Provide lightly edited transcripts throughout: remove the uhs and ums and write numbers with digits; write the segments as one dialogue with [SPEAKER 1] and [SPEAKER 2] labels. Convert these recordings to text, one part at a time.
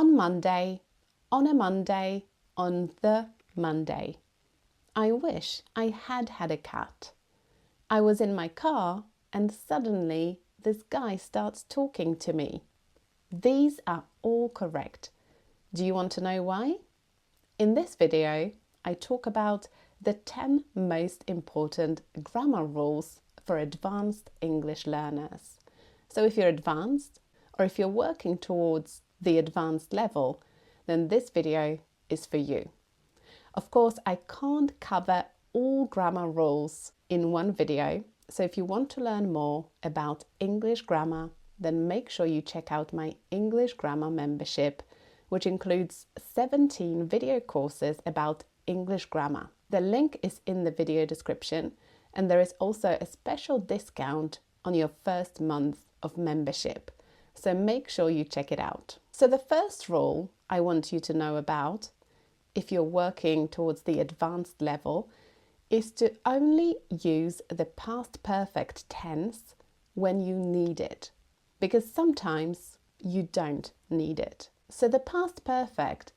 [SPEAKER 1] On Monday, on a Monday, on the Monday. I wish I had had a cat. I was in my car and suddenly this guy starts talking to me. These are all correct. Do you want to know why? In this video, I talk about the 10 most important grammar rules for advanced English learners. So if you're advanced or if you're working towards the advanced level, then this video is for you. Of course, I can't cover all grammar rules in one video. So if you want to learn more about English grammar, then make sure you check out my English grammar membership, which includes 17 video courses about English grammar. The link is in the video description, and there is also a special discount on your first month of membership. So make sure you check it out. So the first rule I want you to know about, if you're working towards the advanced level, is to only use the past perfect tense when you need it, because sometimes you don't need it. So the past perfect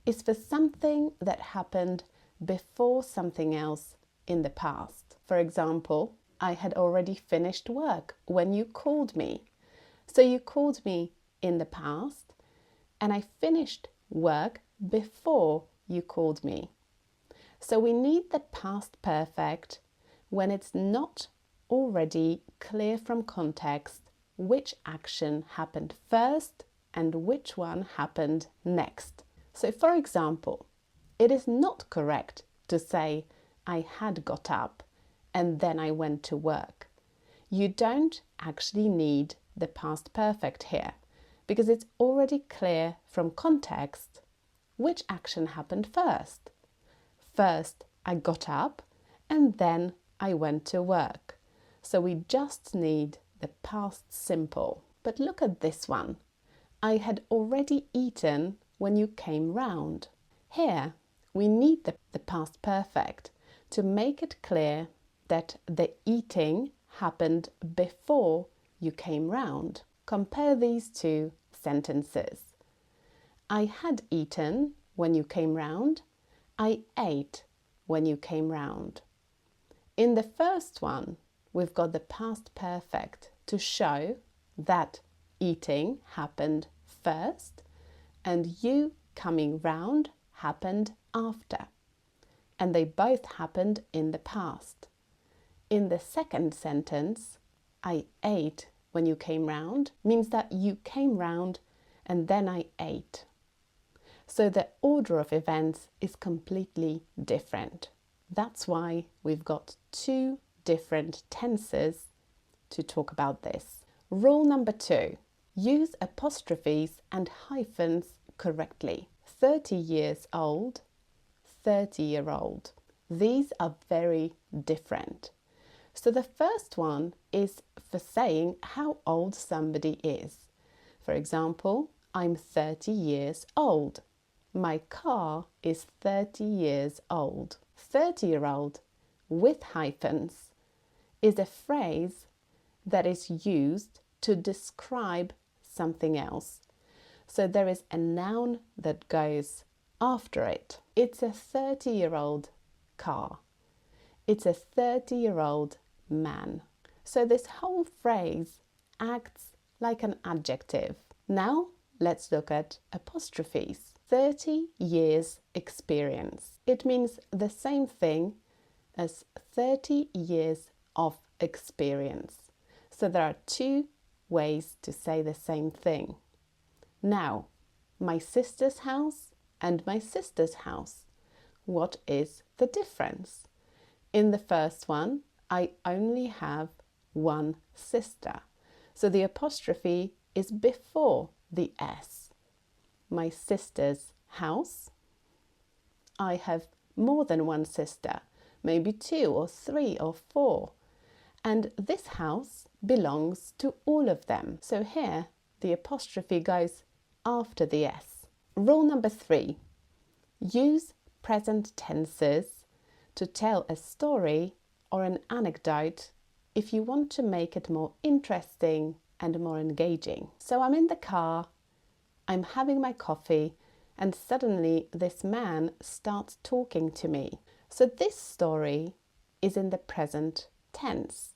[SPEAKER 1] is for something that happened before something else in the past. For example, I had already finished work when you called me. So you called me in the past and I finished work before you called me. So we need the past perfect when it's not already clear from context which action happened first and which one happened next. So for example, it is not correct to say I had got up and then I went to work. You don't actually need the past perfect here because it's already clear from context which action happened first. First, I got up and then I went to work. So we just need the past simple. But look at this one. I had already eaten when you came round. Here, we need the past perfect to make it clear that the eating happened before you came round. Compare these two sentences. I had eaten when you came round. I ate when you came round. In the first one, we've got the past perfect to show that eating happened first and you coming round happened after. And they both happened in the past. In the second sentence, I ate when you came round means that you came round and then I ate. So the order of events is completely different. That's why we've got two different tenses to talk about this. Rule number 2, use apostrophes and hyphens correctly. 30 years old, 30-year-old. These are very different. So the first one is for saying how old somebody is. For example, I'm 30 years old. My car is 30 years old. 30-year-old with hyphens is a phrase that is used to describe something else. So there is a noun that goes after it. It's a 30-year-old car. It's a 30-year-old man. So this whole phrase acts like an adjective. Now let's look at apostrophes. 30 years experience. It means the same thing as 30 years of experience. So there are two ways to say the same thing. Now, my sister's house and my sister's house. What is the difference? In the first one, I only have one sister. So the apostrophe is before the S. My sister's house. I have more than one sister, maybe 2 or 3 or 4. And this house belongs to all of them. So here, the apostrophe goes after the S. Rule number 3, use present tenses to tell a story or an anecdote if you want to make it more interesting and more engaging. So I'm in the car I'm having my coffee and suddenly this man starts talking to me. So this story is in the present tense.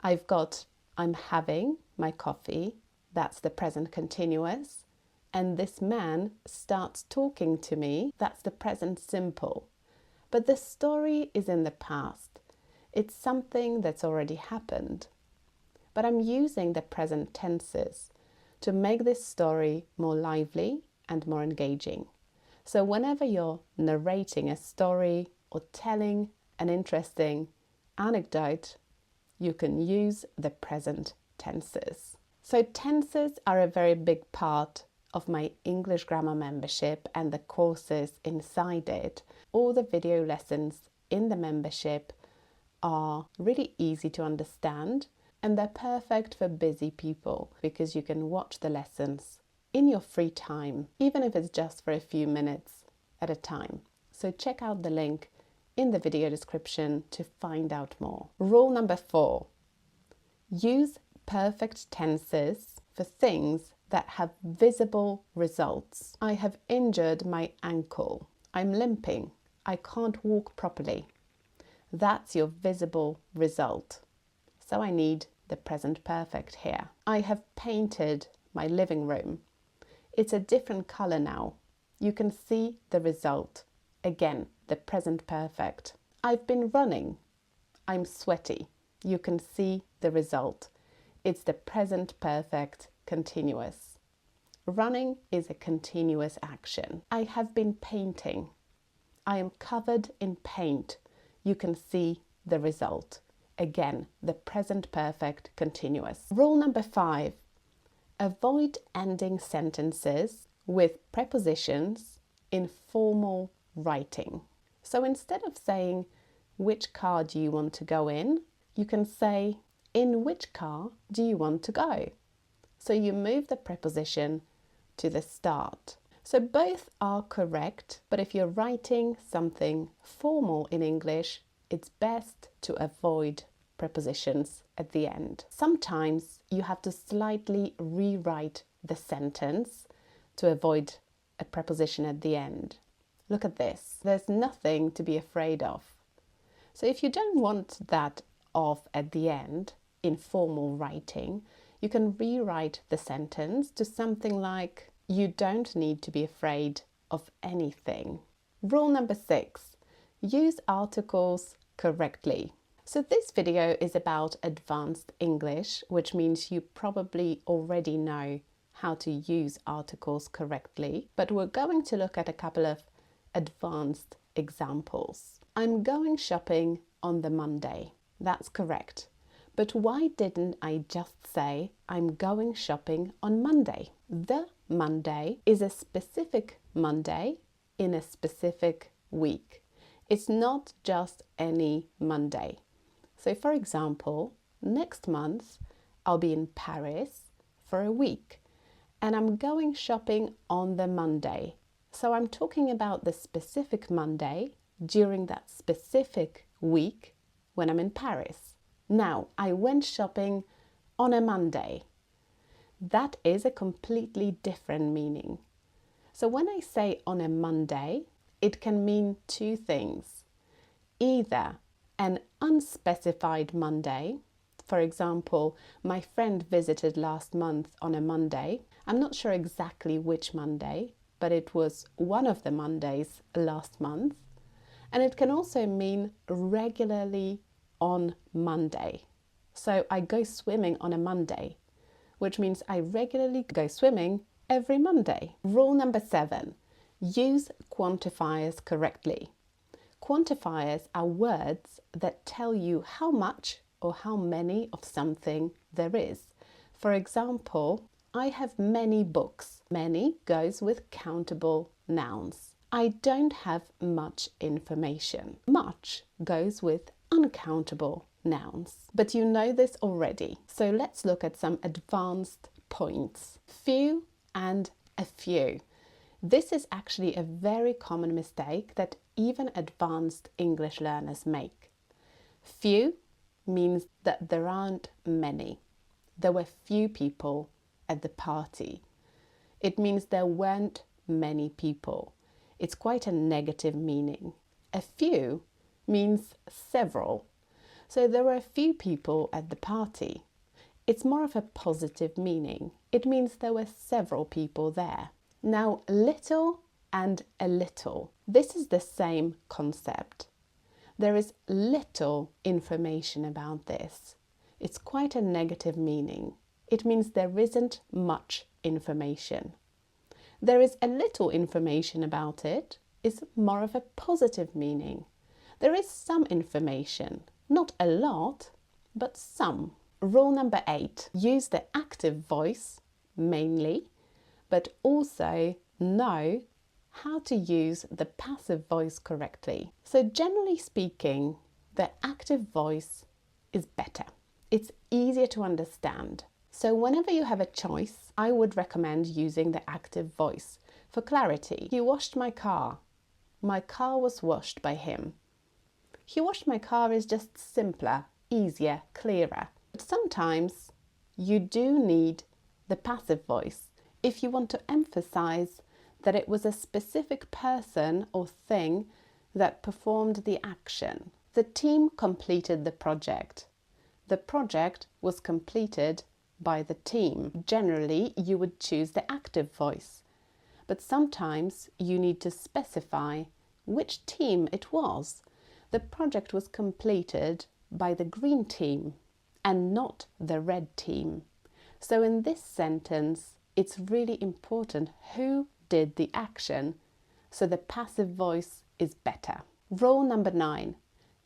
[SPEAKER 1] I've got I'm having my coffee, that's the present continuous, and this man starts talking to me, that's the present simple. But the story is in the past. It's something that's already happened. But I'm using the present tenses to make this story more lively and more engaging. So whenever you're narrating a story or telling an interesting anecdote, you can use the present tenses. So tenses are a very big part of my English grammar membership and the courses inside it. All the video lessons in the membership are really easy to understand, and they're perfect for busy people because you can watch the lessons in your free time, even if it's just for a few minutes at a time. So check out the link in the video description to find out more. Rule number 4, use perfect tenses for things that have visible results. I have injured my ankle. I'm limping. I can't walk properly. That's your visible result. So I need the present perfect here. I have painted my living room. It's a different color now. You can see the result. Again, the present perfect. I've been running. I'm sweaty. You can see the result. It's the present perfect continuous. Running is a continuous action. I have been painting. I am covered in paint. You can see the result. Again, the present perfect continuous. Rule number 5, avoid ending sentences with prepositions in formal writing. So instead of saying, which car do you want to go in? You can say, in which car do you want to go? So you move the preposition to the start. So both are correct, but if you're writing something formal in English, it's best to avoid prepositions at the end. Sometimes you have to slightly rewrite the sentence to avoid a preposition at the end. Look at this. There's nothing to be afraid of. So if you don't want that of at the end in formal writing, you can rewrite the sentence to something like, you don't need to be afraid of anything. Rule number 6, use articles correctly. So this video is about advanced English, which means you probably already know how to use articles correctly, but we're going to look at a couple of advanced examples. I'm going shopping on the Monday. That's correct. But why didn't I just say I'm going shopping on Monday? The Monday is a specific Monday in a specific week. It's not just any Monday. So for example, next month I'll be in Paris for a week and I'm going shopping on the Monday. So I'm talking about the specific Monday during that specific week when I'm in Paris. Now, I went shopping on a Monday. That is a completely different meaning. So when I say on a Monday, it can mean two things. Either an unspecified Monday, for example, my friend visited last month on a Monday. I'm not sure exactly which Monday, but it was one of the Mondays last month. And it can also mean regularly on Monday. So I go swimming on a Monday, which means I regularly go swimming every Monday. Rule number 7, use quantifiers correctly. Quantifiers are words that tell you how much or how many of something there is. For example, I have many books. Many goes with countable nouns. I don't have much information. Much goes with uncountable nouns. But you know this already. So let's look at some advanced points. Few and a few. This is actually a very common mistake that even advanced English learners make. Few means that there aren't many. There were few people at the party. It means there weren't many people. It's quite a negative meaning. A few means several. So there were a few people at the party. It's more of a positive meaning. It means there were several people there. Now, little and a little. This is the same concept. There is little information about this. It's quite a negative meaning. It means there isn't much information. There is a little information about it is more of a positive meaning. There is some information, not a lot, but some. Rule number 8, use the active voice mainly, but also know how to use the passive voice correctly. So generally speaking, the active voice is better. It's easier to understand. So whenever you have a choice, I would recommend using the active voice. For clarity, he washed my car. My car was washed by him. He washed my car is just simpler, easier, clearer. But sometimes you do need the passive voice if you want to emphasize that it was a specific person or thing that performed the action. The team completed the project. The project was completed by the team. Generally, you would choose the active voice, but sometimes you need to specify which team it was. The project was completed by the green team and not the red team. So in this sentence, it's really important who did the action, so the passive voice is better. Rule number 9,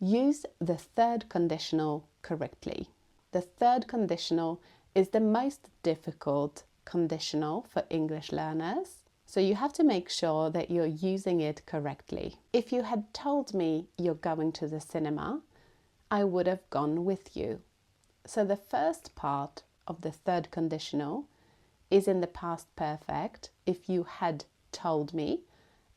[SPEAKER 1] use the third conditional correctly. The third conditional is the most difficult conditional for English learners, so you have to make sure that you're using it correctly. If you had told me you're going to the cinema, I would have gone with you. So the first part of the third conditional is in the past perfect, if you had told me,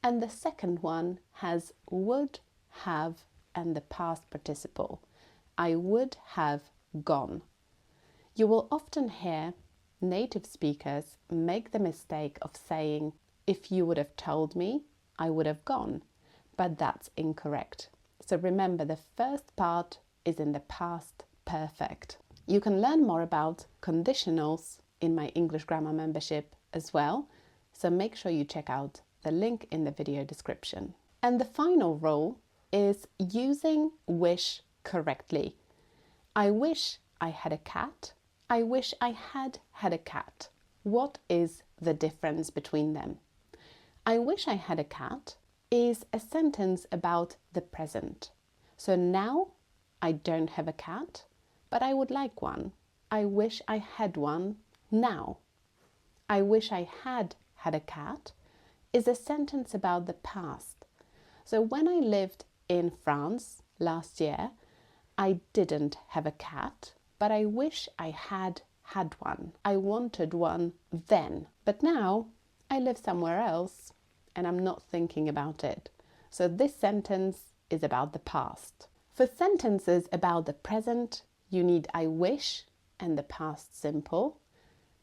[SPEAKER 1] and the second one has would, have, and the past participle. I would have gone. You will often hear native speakers make the mistake of saying, if you would have told me, I would have gone, but that's incorrect. So remember, the first part is in the past perfect. You can learn more about conditionals in my English Grammar membership as well, so make sure you check out the link in the video description. And the final rule is using wish correctly. I wish I had a cat. I wish I had had a cat. What is the difference between them? I wish I had a cat is a sentence about the present. So now I don't have a cat, but I would like one. I wish I had one now. I wish I had had a cat is a sentence about the past. So when I lived in France last year, I didn't have a cat, but I wish I had had one. I wanted one then, but now I live somewhere else and I'm not thinking about it. So this sentence is about the past. For sentences about the present, you need I wish and the past simple.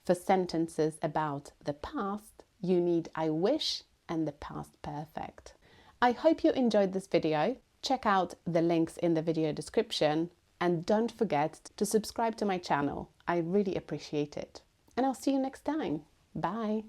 [SPEAKER 1] For sentences about the past, you need I wish and the past perfect. I hope you enjoyed this video. Check out the links in the video description and don't forget to subscribe to my channel. I really appreciate it. And I'll see you next time. Bye.